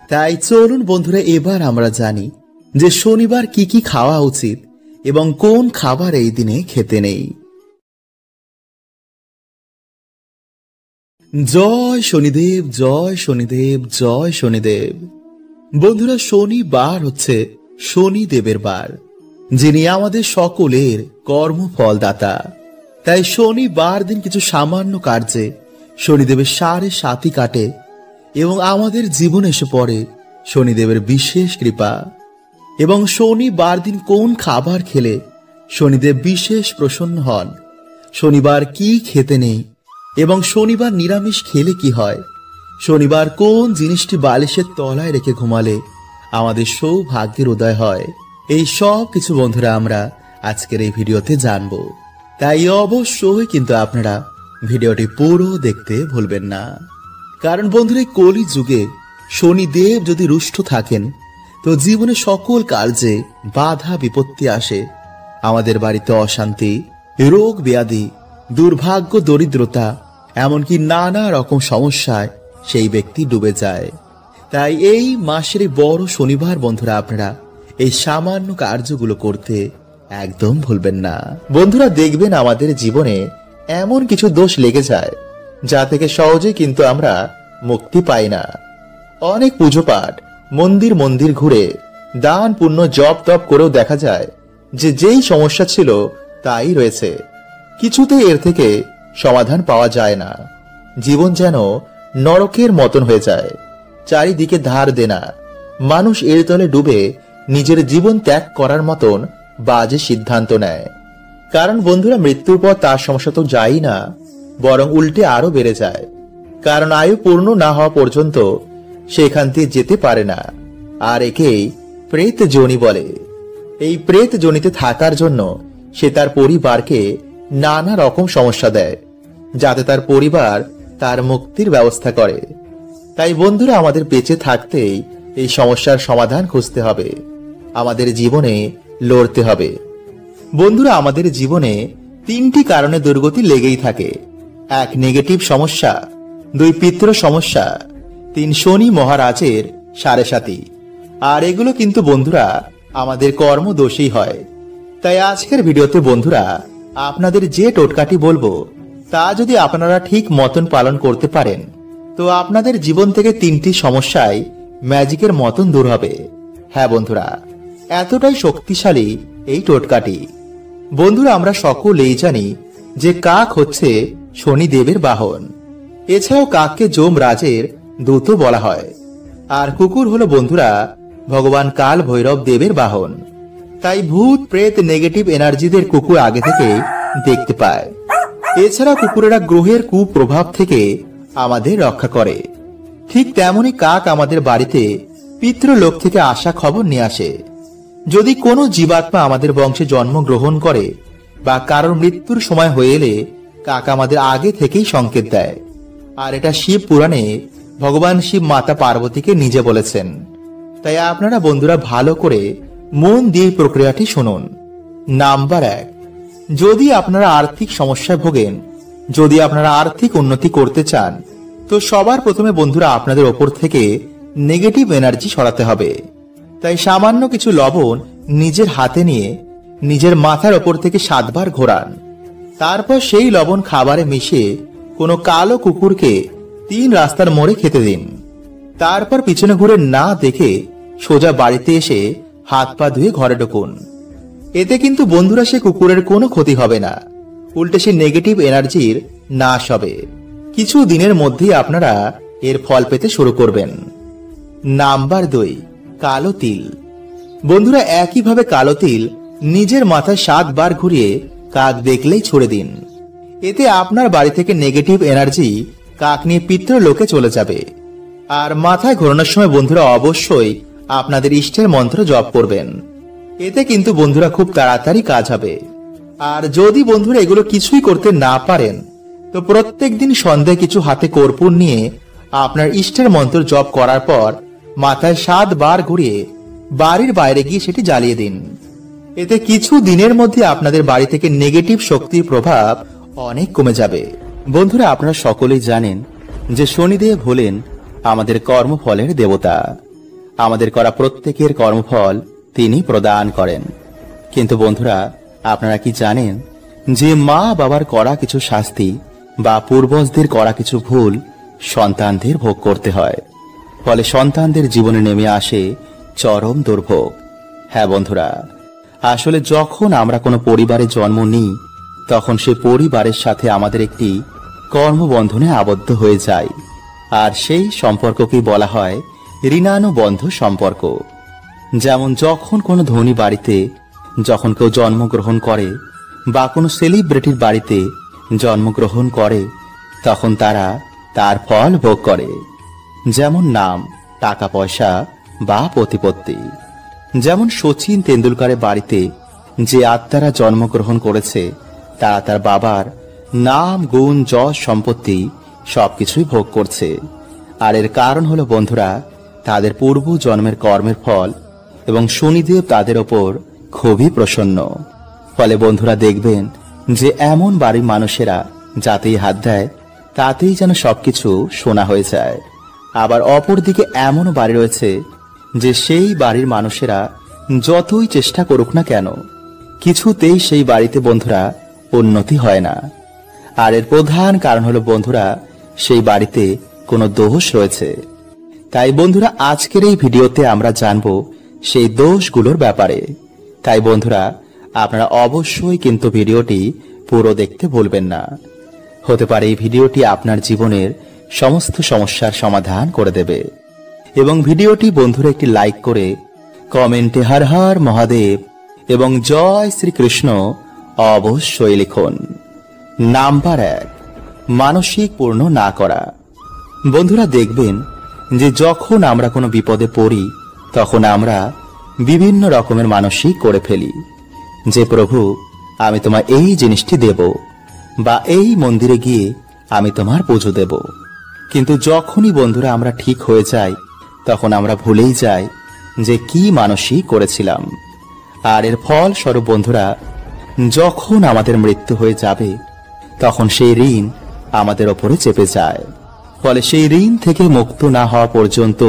তাই চলুন বন্ধুরা, এবার আমরা জানি যে শনিবার কি কি খাওয়া উচিত এবং কোন খাবার এই দিনে খেতে নেই। জয় শনিদেব, জয় শনিদেব, জয় শনিদেব। বন্ধুরা, শনিবার হচ্ছে শনিদেবের বার, যিনি আমাদের সকলের কর্মফলদাতা। তাই শনিবার দিন কিছু সামান্য কার্যে শনিদেবের 7.5 কাটে এবং আমাদের জীবনে এসে পড়ে শনিদেবের বিশেষ কৃপা। এবং শনিবার দিন কোন খাবার খেলে শনিদেব বিশেষ প্রসন্ন হন, শনিবার কি খেতে নেই এবং শনিবার নিরামিষ খেলে কি হয়, শনিবার কোন জিনিসটি বালিশের তলায় রেখে ঘুমালে আমাদের সৌভাগ্যের উদয় হয়, এই সব কিছু বন্ধুরা আমরা আজকের এই ভিডিওতে জানবো। তাই অবশ্যই কিন্তু আপনারা ভিডিওটি পুরো দেখতে ভুলবেন না। কারণ বন্ধুরা, এই কলি যুগে শনিদেব যদি রুষ্ট থাকেন তো জীবনে সকল কার্যে বাধা বিপত্তি আসে। আমাদের বাড়িতে অশান্তি, রোগ ব্যাধি, দুর্ভাগ্য, দরিদ্রতা, এমনকি নানা রকম সমস্যায় সেই ব্যক্তি ডুবে যায়। তাই এই মাসের বড় শনিবার বন্ধুরা আপনারা এই সামান্য কার্যগুলো করতে একদম ভুলবেন না। বন্ধুরা, দেখবেন আমাদের জীবনে এমন কিছু দোষ লেগে যায় যা থেকে সহজে কিন্তু আমরা মুক্তি পাই না। অনেক পুজো পাঠ, মন্দির ঘুরে দান পুণ্য জপ তপ করেও দেখা যায় যে যেই সমস্যা ছিল তাই রয়েছে, কিছুতেই এর থেকে সমাধান পাওয়া যায় না। জীবন যেন নরকের মতন হয়ে যায়, চারিদিকে ধার দেনা, মানুষ এর তলে ডুবে নিজের জীবন ত্যাগ করার মতন বাজে সিদ্ধান্ত নেয়। কারণ বন্ধুরা, মৃত্যুর পর তার সমস্যা তো যায় না, বরং উল্টে আরো বেড়ে যায়। কারণ আয়ু পূর্ণ না হওয়া পর্যন্ত সেখান থেকে যেতে পারে না। আর একেই প্রেত যোনি বলে। এই প্রেত যোনিতে থাকার জন্য সে তার পরিবারকে নানা রকম সমস্যা দেয়, যাতে তার পরিবার তার মুক্তির ব্যবস্থা করে। তাই বন্ধুরা, আমাদের বেঁচে থাকতেই এই সমস্যার সমাধান খুঁজতে হবে, আমাদের জীবনে লড়তে হবে। বন্ধুরা, আমাদের জীবনে 3টি কারণে দুর্গতি লেগেই থাকে। 1 নেগেটিভ সমস্যা, 2 পিতৃ সমস্যা, 3 শনি মহারাজের 7.5। আর এগুলো কিন্তু বন্ধুরা আমাদের কর্মদোষেই হয়। তাই আজকের ভিডিওতে বন্ধুরা আপনাদের যে টোটকাটি বলবো তা যদি আপনারা ঠিক মতন পালন করতে পারেন তো আপনাদের জীবন থেকে 3টি সমস্যাই ম্যাজিকের মতন দূর হবে। হ্যাঁ বন্ধুরা, এতটাই শক্তিশালী এই টোটকাটি। বন্ধুরা, আমরা সকলেই জানি যে কাক হচ্ছে শনিদেবের বাহন। এছাড়াও কাককে যমরাজের দূত বলা হয়। আর কুকুর হলো বন্ধুরা ভগবান কাল ভৈরব দেবের বাহন। তাই ভূত প্রেত নেগেটিভ এনার্জিদের কুকুর আগে থেকে দেখতে পায়। এছাড়া কুকুরেরা গ্রহের কুপ্রভাব থেকে আমাদের রক্ষা করে। ঠিক তেমনি কাক আমাদের বাড়িতে পিতৃলোক থেকে আসা খবর নিয়ে আসে। যদি কোনো জীবাত্মা আমাদের বংশে জন্মগ্রহণ করে বা কারোর মৃত্যুর সময় হয়ে এলে কাক আমাদের আগে থেকেই সংকেত দেয়। আর এটা শিব পুরাণে ভগবান শিব মাতা পার্বতীকে নিজে বলেছেন। তাই আপনারা বন্ধুরা ভালো করে মন দিয়ে প্রক্রিয়াটি শুনুন। নাম্বার 1, যদি আপনারা আর্থিক সমস্যায় ভোগেন, যদি আপনারা আর্থিক উন্নতি করতে চান তো সবার প্রথমে বন্ধুরা আপনাদের ওপর থেকে নেগেটিভ এনার্জি সরাতে হবে। তাই সামান্য কিছু লবণ নিজের হাতে নিয়ে নিজের মাথার ওপর থেকে 7 বার ঘোরান। তারপর সেই লবণ খাবারে মিশিয়ে কোনো কালো কুকুরকে 3 রাস্তার মোড়ে খেতে দিন। তারপর পিছনে ঘুরে না দেখে সোজা বাড়িতে এসে হাত পা ধুয়ে ঘরে ঢুকুন। এতে কিন্তু বন্ধুরা সে কুকুরের কোনো ক্ষতি হবে না, উল্টে সে নেগেটিভ এনার্জির নাশ হবে। কিছু দিনের মধ্যেই আপনারা এর ফল পেতে শুরু করবেন। নাম্বার 2, কালো তিল। বন্ধুরা একইভাবে কালো তিল নিজের মাথায় 7 বার ঘুরিয়ে কাক দেখলেই ছুড়ে দিন। এতে আপনার বাড়ি থেকে নেগেটিভ এনার্জি কাক নিয়ে পিতৃলোকে চলে যাবে। আর মাথায় ঘোরানোর সময় বন্ধুরা অবশ্যই আপনাদের ইষ্টের মন্ত্র জপ করবেন। এতে কিন্তু বন্ধুরা খুব তাড়াতাড়ি কাজ হবে। আর যদি বন্ধুরা এগুলো কিছুই করতে না পারেন তো প্রত্যেকদিন সন্ধ্যায় কিছু হাতে কর্পূর নিয়ে আপনার ইষ্টের মন্ত্র জপ করার পর মাথায় 7 বার ঘুরিয়ে বাড়ির বাইরে গিয়ে সেটি জ্বালিয়ে দিন। এতে কিছু দিনের মধ্যে আপনাদের বাড়ি থেকে নেগেটিভ শক্তির প্রভাব অনেক কমে যাবে। বন্ধুরা আপনারা সকলেই জানেন যে শনিদেব হলেন আমাদের কর্মফলের দেবতা। আমাদের করা প্রত্যেকের কর্মফল তিনি প্রদান করেন। কিন্তু বন্ধুরা, আপনারা কি জানেন যে মা বাবার করা কিছু শাস্তি বা পূর্বজদের করা কিছু ভুল সন্তানদের ভোগ করতে হয়, ফলে সন্তানদের জীবনে নেমে আসে চরম দুর্ভোগ। হ্যাঁ বন্ধুরা, আসলে যখন আমরা কোনো পরিবারে জন্ম নিই, তখন সে পরিবারের সাথে আমাদের একটি কর্মবন্ধনে আবদ্ধ হয়ে যায়, আর সেই সম্পর্ককেই বলা হয় ঋণানুবন্ধ সম্পর্ক। যেমন যখন কোনো ধনী বাড়িতে যখন কেউ জন্মগ্রহণ করে বা কোনো সেলিব্রিটির বাড়িতে জন্মগ্রহণ করে, তখন তারা তার ফল ভোগ করে, যেমন নাম, টাকা পয়সা বা প্রতিপত্তি। যেমন সচিন তেন্ডুলকারের বাড়িতে যে আত্মারা জন্মগ্রহণ করেছে, তারা তার বাবার নাম, গুণ, যশ, সম্পত্তি সবকিছুই ভোগ করছে। আর এর কারণ হলো বন্ধুরা, তাদের পূর্ব জন্মের কর্মের ফল, এবং শনিদেব তাদের ওপর খুবই প্রসন্ন। ফলে বন্ধুরা দেখবেন যে এমন বাড়ির মানুষেরা যাতেই হাত দেয় তাতেই যেন সবকিছু সোনা হয়ে যায়। আবার অপরদিকে এমনও বাড়ি রয়েছে যে সেই বাড়ির মানুষেরা যতই চেষ্টা করুক না কেন, কিছুতেই সেই বাড়িতে বন্ধুরা উন্নতি হয় না। আর এর প্রধান কারণ হলো বন্ধুরা, সেই বাড়িতে কোনো দোষ রয়েছে। তাই বন্ধুরা, আজকের এই ভিডিওতে আমরা জানব সেই দোষগুলোর ব্যাপারে। তাই বন্ধুরা, আপনারা অবশ্যই কিন্তু ভিডিওটি পুরো দেখতে ভুলবেন না। হতে পারে এই ভিডিওটি আপনার জীবনের সমস্ত সমস্যার সমাধান করে দেবে। এবং ভিডিওটি বন্ধুরা একটি লাইক করে কমেন্টে হর হর মহাদেব এবং জয় শ্রীকৃষ্ণ অবশ্যই লিখুন। নাম্বার 1, মানসিক পূর্ণ না করা। বন্ধুরা দেখবেন যে যখন আমরা কোনো বিপদে পড়ি, তখন আমরা বিভিন্ন রকমের মানসিক করে ফেলি যে প্রভু, আমি তোমার এই জিনিসটি দেব, বা এই মন্দিরে গিয়ে আমি তোমার পুজো দেব। কিন্তু যখনই বন্ধুরা আমরা ঠিক হয়ে যাই, তখন আমরা ভুলেই যাই যে কি মানসিক করেছিলাম। আর এর ফল স্বরূপ বন্ধুরা, যখন আমাদের মৃত্যু হয়ে যাবে, তখন সেই ঋণ আমাদের ওপরে চেপে যায়। ফলে সেই ঋণ থেকে মুক্ত না হওয়া পর্যন্ত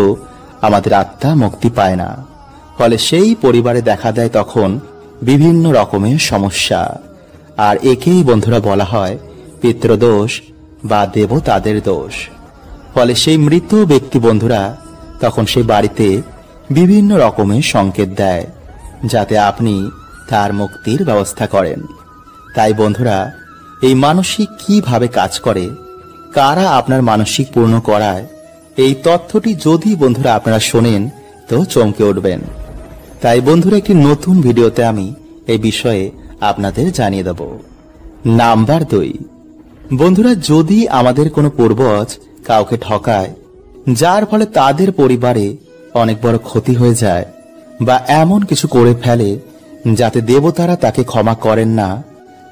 আমাদের আত্মা মুক্তি পায় না। ফলে সেই পরিবারে দেখা দেয় তখন বিভিন্ন রকমের সমস্যা। আর একেই বন্ধুরা বলা হয় পিতৃদোষ বা দেবতাদের দোষ। ফলে সেই মৃত ব্যক্তি বন্ধুরা তখন সেই বাড়িতে বিভিন্ন রকমের সংকেত দেয়, যাতে আপনি তার মুক্তির ব্যবস্থা করেন। তাই বন্ধুরা, এই মানসিক কিভাবে কাজ করে, কারা আপনার মানসিক পূর্ণ করায়, এই তথ্যটি যদি বন্ধুরা আপনারা শোনেন তো চমকে উঠবেন। তাই বন্ধুরা, একটি নতুন ভিডিওতে আমি এই বিষয়ে আপনাদের জানিয়ে দেব। নাম্বার 2, বন্ধুরা, যদি আমাদের কোনো পূর্বজ কাউকে ঠকায়, যার ফলে তাদের পরিবারে অনেক বড় ক্ষতি হয়ে যায়, বা এমন কিছু করে ফেলে যাতে দেবতারা তাকে ক্ষমা করেন না,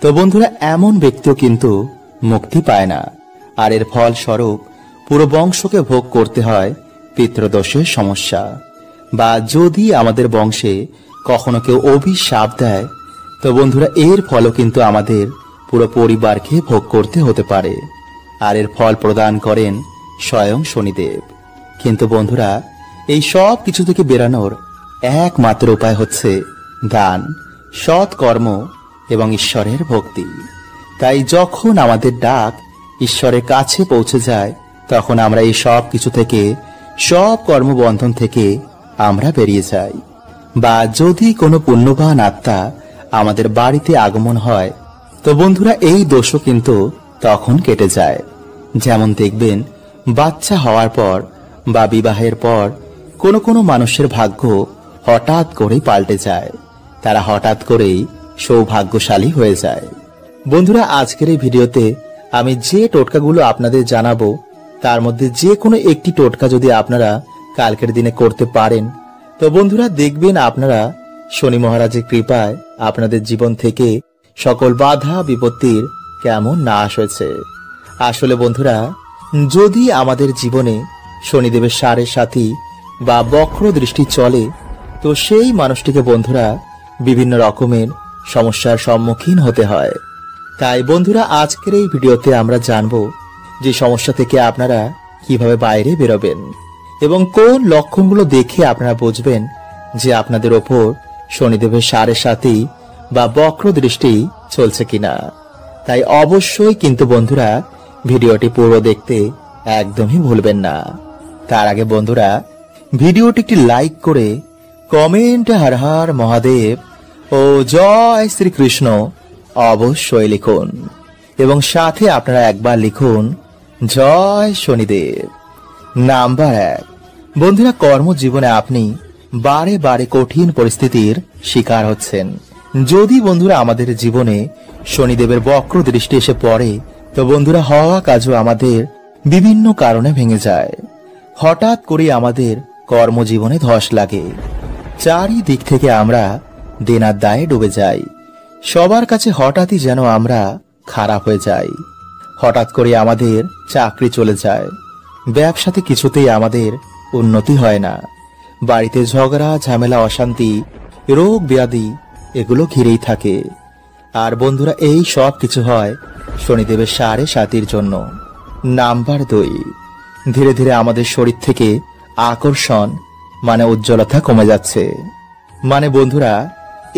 তো বন্ধুরা এমন ব্যক্তিও কিন্তু মুক্তি পায় না। আর এর ফল স্বরূপ পুরো বংশকে ভোগ করতে হয় পিতৃদোষের সমস্যা। বা যদি আমাদের বংশে কখনো কেউ অভিশাপ দেয়, তো বন্ধুরা এর ফলও কিন্তু আমাদের পুরো পরিবারকে ভোগ করতে হতে পারে। আর এর ফল প্রদান করেন স্বয়ং শনিদেব। কিন্তু বন্ধুরা, এই সব কিছু থেকে বেরানোর একমাত্র উপায় হচ্ছে দান, সৎ কর্ম এবং ঈশ্বরের ভক্তি। তাই যখন আমাদের ডাক ঈশ্বরের কাছে পৌঁছে যায়, তখন আমরা এই সব কিছু থেকে, সব কর্মবন্ধন থেকে আমরা বেরিয়ে যাই। বা যদি কোনো পুণ্যবান আত্মা আমাদের বাড়িতে আগমন হয়, তো বন্ধুরা এই দোষও কিন্তু তখন কেটে যায়। যেমন দেখবেন বাচ্চা হওয়ার পর বা বিবাহের পর কোনো কোনো মানুষের ভাগ্য হঠাৎ করেই পাল্টে যায়, তারা হঠাৎ করেই সৌভাগ্যশালী হয়ে যায়। বন্ধুরা, আজকের এই ভিডিওতে আমি যে টোটকাগুলো আপনাদের জানাবো, তার মধ্যে যে কোনো একটি টোটকা যদি আপনারা কালকের দিনে করতে পারেন, তো বন্ধুরা দেখবেন আপনারা শনি মহারাজের কৃপায় আপনাদের জীবন থেকে সকল বাধা বিপত্তির কেমন নাশ হয়েছে। আসলে বন্ধুরা, যদি আমাদের জীবনে শনিদেবের সাড়ে সাথী বা বক্র দৃষ্টি চলে, তো সেই মানুষটিকে বন্ধুরা বিভিন্ন রকমের সমস্যার সম্মুখীন হতে হয়। তাই বন্ধুরা, আজকের এই ভিডিওতে আমরা জানবো যে সমস্যা থেকে আপনারা কিভাবে বাইরে বেরোবেন এবং কোন লক্ষণগুলো দেখে আপনারা বুঝবেন যে আপনাদের ওপর শনিদেবের সাড়ে সাতি বা বক্র দৃষ্টি চলছে কিনা। তাই অবশ্যই কিন্তু বন্ধুরা ভিডিওটি পুরো দেখতে একদমই ভুলবেন না। তার আগে বন্ধুরা ভিডিওটি একটি লাইক করে কমেন্টে হর হর মহাদেব ও জয় শ্রীকৃষ্ণ অবশ্যই লিখুন এবং সাথে আপনারা একবার লিখুন জয় শনিদেব। নাম্বার 1, বন্ধুরা কর্মজীবনে আপনি বারে বারে কঠিন পরিস্থিতির শিকার হচ্ছেন। যদি বন্ধুরা আমাদের জীবনে শনিদেবের বক্র দৃষ্টি এসে পড়ে তো বন্ধুরা হওয়া কাজও আমাদের বিভিন্ন কারণে ভেঙে যায়। হঠাৎ করে আমাদের কর্মজীবনে ধস লাগে, চারিদিক থেকে আমরা দেনার দায়ে ডুবে যাই, সবার কাছে হঠাৎই যেন আমরা খারাপ হয়ে যাই। হঠাৎ করে আমাদের চাকরি চলে যায়, ব্যবসাতে কিছুতেই আমাদের উন্নতি হয় না, বাড়িতে ঝগড়া ঝামেলা অশান্তি রোগ ব্যাধি এগুলো ঘিরেই থাকে। আর বন্ধুরা এই সব কিছু হয় শনিদেবের সাড়ে সাতির জন্য। নাম্বার 2, ধীরে ধীরে আমাদের শরীর থেকে আকর্ষণ মানে উজ্জ্বলতা কমে যাচ্ছে। মানে বন্ধুরা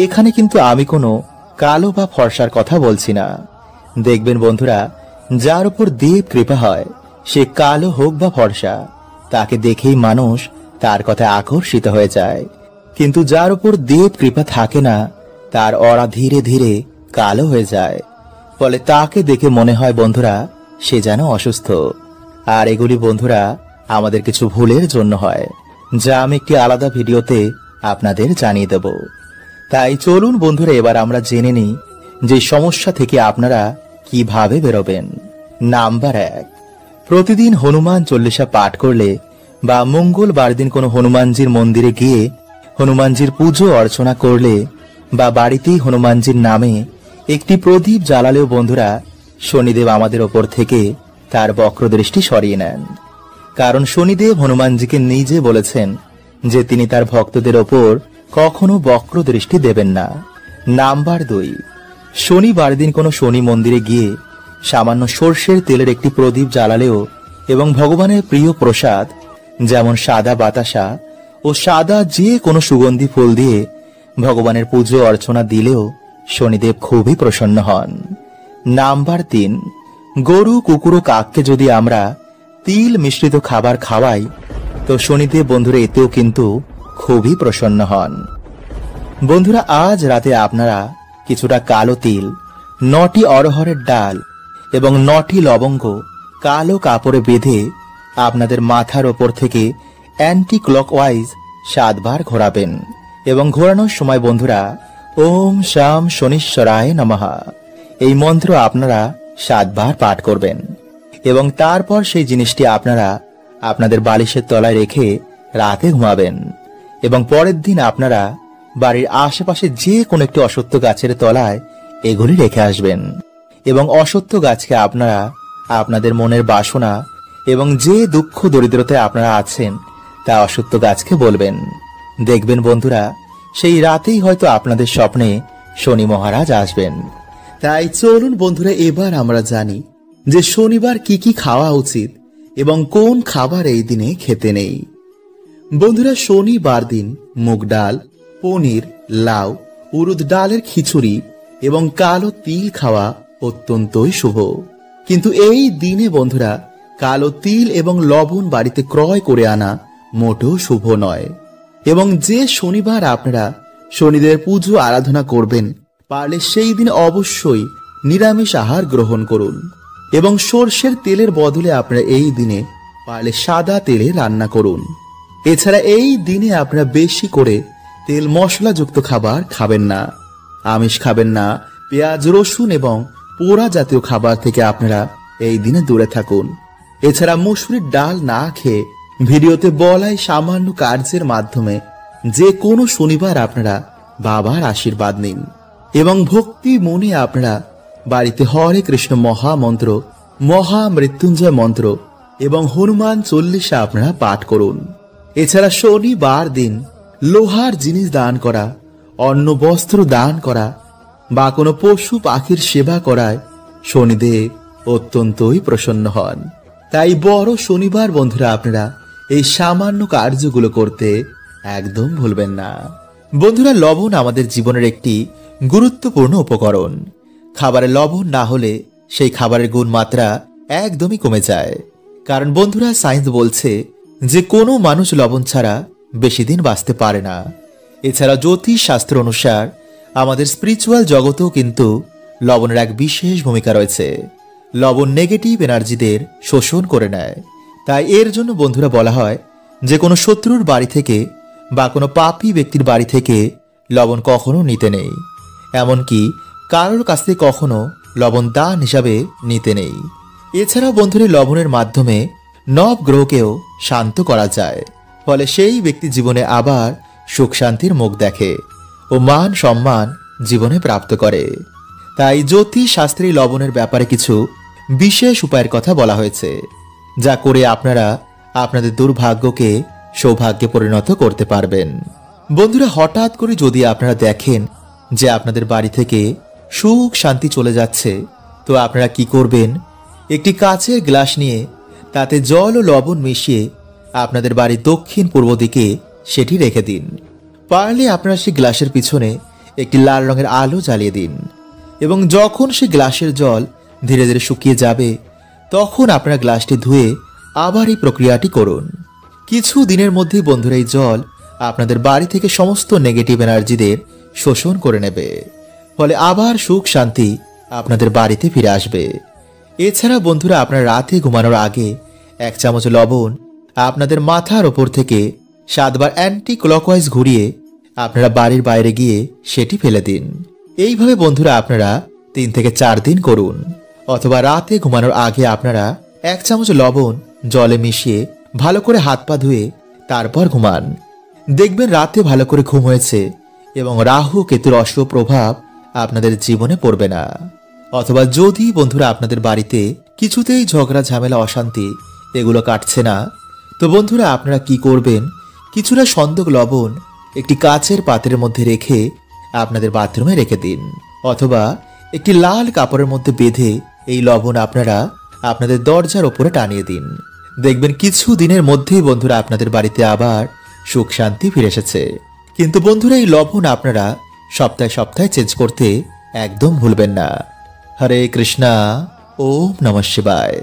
এখানে কিন্তু আমি কোনো কালো বা ফর্সার কথা বলছি না। দেখবেন বন্ধুরা যার উপর দেব কৃপা হয় সে কালো হোক বা ফর্সা তাকে দেখেই মানুষ তার কথায় আকর্ষিত হয়ে যায়, কিন্তু যার উপর দেব কৃপা থাকে না তার অরা ধীরে ধীরে কালো হয়ে যায়, ফলে তাকে দেখে মনে হয় বন্ধুরা সে যেন অসুস্থ। আর এগুলি বন্ধুরা আমাদের কিছু ভুলের জন্য হয়, যা আমি একটি আলাদা ভিডিওতে আপনাদের জানিয়ে দেব। তাই চলুন বন্ধুরা এবার আমরা জেনে নিই যে সমস্যা থেকে আপনারা কিভাবে বেরোবেন। নাম্বার 1, প্রতিদিন হনুমান চল্লিশা পাঠ করলে বা মঙ্গলবার দিন কোনো হনুমানজির মন্দিরে গিয়ে হনুমানজির পুজো অর্চনা করলে বা বাড়িতেই হনুমানজির নামে একটি প্রদীপ জ্বালালেও বন্ধুরা শনিদেব আমাদের ওপর থেকে তার বক্র দৃষ্টি সরিয়ে নেন। কারণ শনিদেব হনুমানজিকে নিজে বলেছেন যে তিনি তার ভক্তদের ওপর কখনো বক্র দৃষ্টি দেবেন না। নাম্বার 2, শনিবার দিন কোনো শনি মন্দিরে গিয়ে সামান্য সর্ষের তেলের একটি প্রদীপ জ্বালালেও এবং ভগবানের প্রিয় প্রসাদ যেমন সাদা বাতাসা ও সাদা যে কোনো সুগন্ধি ফুল দিয়ে ভগবানের পুজো অর্চনা দিলেও শনিদেব খুবই প্রসন্ন হন। নাম্বার 3, গরু কুকুর ও কাককে যদি আমরা তিল মিশ্রিত খাবার খাওয়াই তো শনিদেব বন্ধুরা এতেও কিন্তু খুবই প্রসন্ন হন। বন্ধুরা আজ রাতে আপনারা কিছুটা কালো তিল, 9টি অরহরের ডাল এবং 9টি লবঙ্গ কালো কাপড়ে বেঁধে আপনাদের মাথার ওপর থেকে অ্যান্টি ক্লকওয়াইজ 7 বার ঘোরাবেন এবং ঘোরানোর সময় বন্ধুরা ওম শাম শনিশ্বরায় নমঃ এই মন্ত্র আপনারা 7 বার পাঠ করবেন এবং তারপর সেই জিনিসটি আপনারা আপনাদের বালিশের তলায় রেখে রাতে ঘুমাবেন এবং পরের দিন আপনারা বাড়ির আশেপাশে যে কোনো একটি অশ্বত্থ গাছের তলায় এগুলি রেখে আসবেন এবং অশ্বত্থ গাছকে আপনারা আপনাদের মনের বাসনা এবং যে দুঃখ দরিদ্রতায় আপনারা আছেন তা অশ্বত্থ গাছকে বলবেন। দেখবেন বন্ধুরা সেই রাতেই হয়তো আপনাদের স্বপ্নে শনি মহারাজ আসবেন। তাই চলুন বন্ধুরা এবার আমরা জানি যে শনিবার কি কি খাওয়া উচিত এবং কোন খাবার এই দিনে খেতে নেই। বন্ধুরা শনিবার দিন মুগ ডাল, পনির, লাউ, উড়দ ডালের খিচুড়ি এবং কালো তিল খাওয়া অত্যন্তই শুভ। কিন্তু এই দিনে বন্ধুরা কালো তিল এবং লবণ বাড়িতে ক্রয় করে আনা মোটেও শুভ নয়। এবং যে শনিবার আপনারা শনিদেবের পুজো আরাধনা করবেন পারলে সেই দিন অবশ্যই নিরামিষ আহার গ্রহণ করুন এবং সর্ষের তেলের বদলে আপনারা এই দিনে পারলে সাদা তেলে রান্না করুন। এছাড়া এই দিনে আপনারা বেশি করে তেল মশলাযুক্ত খাবার খাবেন না, আমিষ খাবেন না, পেঁয়াজ রসুন এবং পোড়া জাতীয় খাবার থেকে আপনারা এই দিনে দূরে থাকুন। এছাড়া মসুরির ডাল না খেয়ে ভিডিওতে বলাই সামান্য কার্যের মাধ্যমে যে কোনো শনিবার আপনারা বাবার আশীর্বাদ নিন এবং ভক্তি মনে আপনারা বাড়িতে হরে কৃষ্ণ মহামন্ত্র, মহামৃত্যুঞ্জয় মন্ত্র এবং হনুমান চল্লিশা আপনারা পাঠ করুন। এছাড়া শনিবার দিন লোহার জিনিস দান করা, অন্ন বস্ত্র দান করা বা কোনো পশু পাখির সেবা করায় শনিদেব অত্যন্তই প্রসন্ন হন। তাই বড় শনিবার বন্ধুরা আপনারা এই সামান্য কার্যগুলো করতে একদম ভুলবেন না। বন্ধুরা, লবণ আমাদের জীবনের একটি গুরুত্বপূর্ণ উপকরণ। খাবারে লবণ না হলে সেই খাবারের গুণমাত্রা একদমই কমে যায়। কারণ বন্ধুরা, সায়েন্স বলছে যে কোনো মানুষ লবণ ছাড়া বেশি দিন বাঁচতে পারে না। এছাড়া জ্যোতিষ শাস্ত্র অনুসার আমাদের স্পিরিচুয়াল জগতেও কিন্তু লবণের এক বিশেষ ভূমিকা রয়েছে। লবণ নেগেটিভ এনার্জিদের শোষণ করে নেয়। তাই এর জন্য বন্ধুরা বলা হয় যে কোনো শত্রুর বাড়ি থেকে বা কোনো পাপী ব্যক্তির বাড়ি থেকে লবণ কখনো নিতে নেই। এমনকি কারোর কাছ থেকে কখনো লবণ দান হিসাবে নিতে নেই। এছাড়াও বন্ধুরা, লবণের মাধ্যমে নবগ্রহকেও শান্ত করা যায়। ফলে সেই ব্যক্তি জীবনে আবার সুখ শান্তির মুখ দেখে ও মান সম্মান জীবনে প্রাপ্ত করে। তাই জ্যোতিষ শাস্ত্রী লবণের ব্যাপারে কিছু বিশেষ উপায়ের কথা বলা হয়েছে, যা করে আপনারা আপনাদের দুর্ভাগ্যকে সৌভাগ্যে পরিণত করতে পারবেন। বন্ধুরা, হঠাৎ করে যদি আপনারা দেখেন যে আপনাদের বাড়ি থেকে সুখ শান্তি চলে যাচ্ছে, তো আপনারা কি করবেন? একটি কাচের গ্লাস নিয়ে তাতে জল ও লবণ মিশিয়ে আপনাদের বাড়ির দক্ষিণ পূর্ব দিকে সেটি রেখে দিন। পারলে আপনারা সেই গ্লাসের পিছনে একটি লাল রঙের আলো জ্বালিয়ে দিন এবং যখন সেই গ্লাসের জল ধীরে ধীরে শুকিয়ে যাবে, তখন আপনারা গ্লাসটি ধুয়ে আবার এই প্রক্রিয়াটি করুন। কিছু দিনের মধ্যেই বন্ধুরা, এই জল আপনাদের বাড়ি থেকে সমস্ত নেগেটিভ এনার্জিদের শোষণ করে নেবে। ফলে আবার সুখ শান্তি আপনাদের বাড়িতে ফিরে আসবে। এছাড়া বন্ধুরা, আপনারা রাতে ঘুমানোর আগে 1 চামচ লবণ আপনাদের মাথার ওপর থেকে 7 বার অ্যান্টি ক্লকওয়াইজ ঘুরিয়ে আপনারা বাড়ির বাইরে গিয়ে সেটি ফেলে দিন। এইভাবে বন্ধুরা আপনারা 3 থেকে 4 দিন করুন। অথবা রাতে ঘুমানোর আগে আপনারা 1 চামচ লবণ জলে মিশিয়ে ভালো করে হাত পা ধুয়ে তারপর ঘুমান। দেখবেন রাতে ভালো করে ঘুম হয়েছে এবং রাহু কেতুর অশুভ প্রভাব আপনাদের জীবনে পড়বে না। অথবা যদি বন্ধুরা আপনাদের বাড়িতে কিছুতেই ঝগড়া ঝামেলা অশান্তি এগুলো কাটছে না, তো বন্ধুরা আপনারা কি করবেন? কিছুটা সন্দক লবণ একটি কাচের পাত্রের মধ্যে রেখে আপনাদের বাথরুমে রেখে দিন। অথবা একটি লাল কাপড়ের মধ্যে বেঁধে এই লবণ আপনারা আপনাদের দরজার ওপরে টানিয়ে দিন। দেখবেন কিছু দিনের মধ্যেই বন্ধুরা আপনাদের বাড়িতে আবার সুখ শান্তি ফিরে এসেছে। কিন্তু বন্ধুরা, এই লবণ আপনারা সপ্তাহে সপ্তাহে চেঞ্জ করতে একদম ভুলবেন না। হরে কৃষ্ণা, ওম নমঃ শিবায়।